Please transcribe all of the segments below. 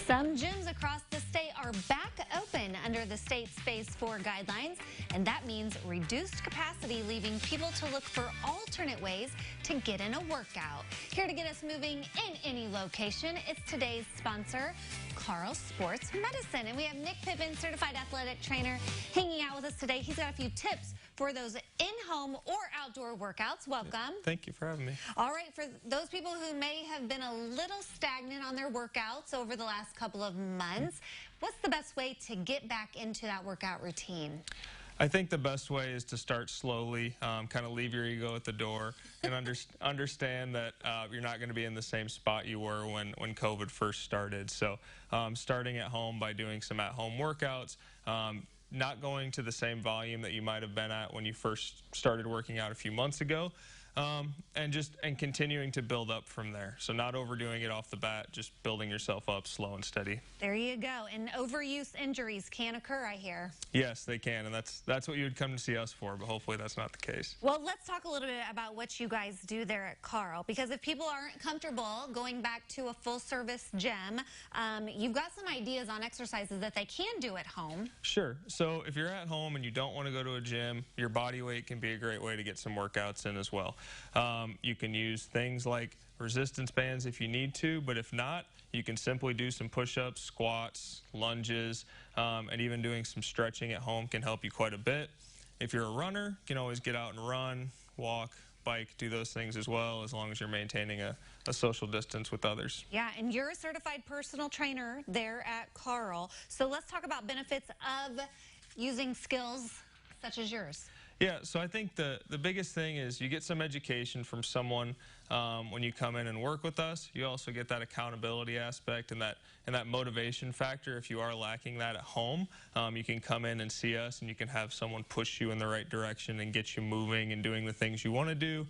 Some gyms across the state are back open under the state's Phase 4 guidelines, and that means reduced capacity, leaving people to look for alternate ways to get in a workout. Here to get us moving in any location, it's today's sponsor, Carle Sports Medicine. And we have Nick Pippin, certified athletic trainer, hanging out with us today. He's got a few tips for those in-home or outdoor workouts. Welcome. Thank you for having me. All right, for those people who may have been a little stagnant on their workouts over the last couple of months, what's the best way to get back into that workout routine? I think the best way is to start slowly, kind of leave your ego at the door, and understand that you're not going to be in the same spot you were when COVID first started. So starting at home by doing some at-home workouts, not going to the same volume that you might have been at when you first started working out a few months ago, and continuing to build up from there. So not overdoing it off the bat, just building yourself up slow and steady. There you go. And overuse injuries can occur, I hear. Yes, they can, and that's what you would come to see us for, but hopefully that's not the case. Well, let's talk a little bit about what you guys do there at Carle, because if people aren't comfortable going back to a full-service gym, you've got some ideas on exercises that they can do at home. Sure. So if you're at home and you don't want to go to a gym, your body weight can be a great way to get some workouts in as well. You can use things like resistance bands if you need to, but if not, you can simply do some push-ups, squats, lunges, and even doing some stretching at home can help you quite a bit. If you're a runner, you can always get out and run, walk, bike, do those things as well, as long as you're maintaining a social distance with others. Yeah, and you're a certified personal trainer there at Carle. So let's talk about benefits of using skills such as yours. Yeah, so I think the biggest thing is you get some education from someone when you come in and work with us. You also get that accountability aspect and that motivation factor. If you are lacking that at home, you can come in and see us, and you can have someone push you in the right direction and get you moving and doing the things you want to do.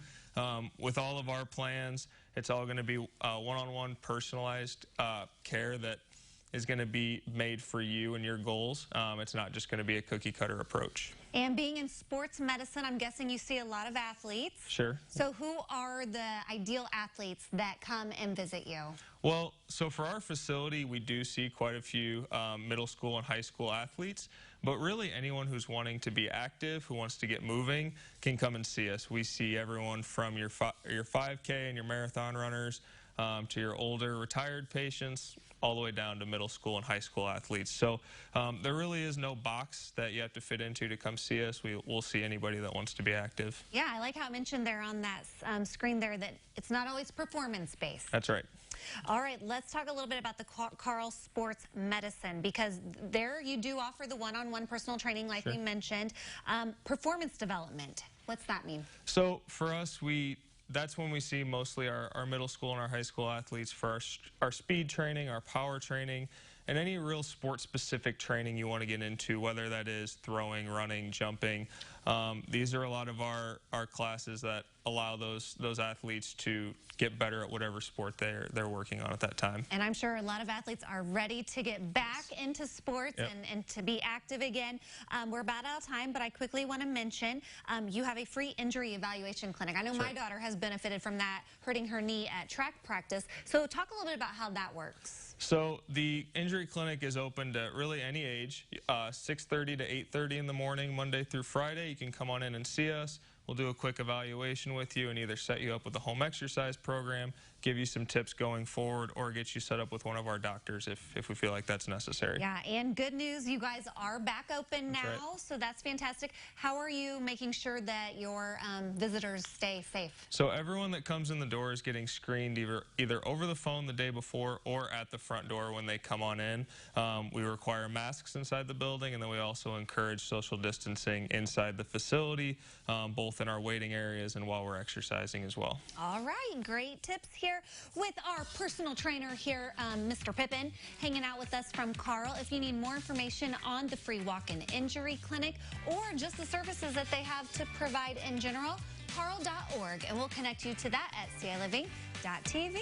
With all of our plans, it's all going to be one-on-one personalized care that is going to be made for you and your goals. It's not just going to be a cookie-cutter approach. And being in sports medicine, I'm guessing you see a lot of athletes. Sure. So who are the ideal athletes that come and visit you? Well, so for our facility, we do see quite a few middle school and high school athletes, but really anyone who's wanting to be active, who wants to get moving, can come and see us. We see everyone from your 5K and your marathon runners, to your older retired patients, all the way down to middle school and high school athletes. So there really is no box that you have to fit into to come see us. We'll see anybody that wants to be active. Yeah, I like how it mentioned there on that screen there that it's not always performance-based. That's right. All right, let's talk a little bit about the Carle Sports Medicine, because there you do offer the one-on-one personal training like we mentioned. Performance development, what's that mean? So for us, that's when we see mostly our middle school and our high school athletes for our speed training, our power training, and any real sport-specific training you want to get into, whether that is throwing, running, jumping. These are a lot of our classes that allow those athletes to get better at whatever sport they're working on at that time. And I'm sure a lot of athletes are ready to get back into sports and to be active again. We're about out of time, but I quickly want to mention you have a free injury evaluation clinic. I know my daughter has benefited from that, hurting her knee at track practice. So talk a little bit about how that works. So the injury clinic is open to really any age, 6:30 to 8:30 in the morning, Monday through Friday. You can come on in and see us. We'll do a quick evaluation with you and either set you up with a home exercise program, give you some tips going forward, or get you set up with one of our doctors if we feel like that's necessary. Yeah, and good news, you guys are back open now, so that's fantastic. How are you making sure that your visitors stay safe? So everyone that comes in the door is getting screened either over the phone the day before or at the front door when they come on in. We require masks inside the building, and then we also encourage social distancing inside the facility, both in our waiting areas and while we're exercising as well. All right, great tips here with our personal trainer here, Mr. Pippin, hanging out with us from Carle. If you need more information on the free walk-in injury clinic or just the services that they have to provide in general, carle.org, and we'll connect you to that at ciliving.tv.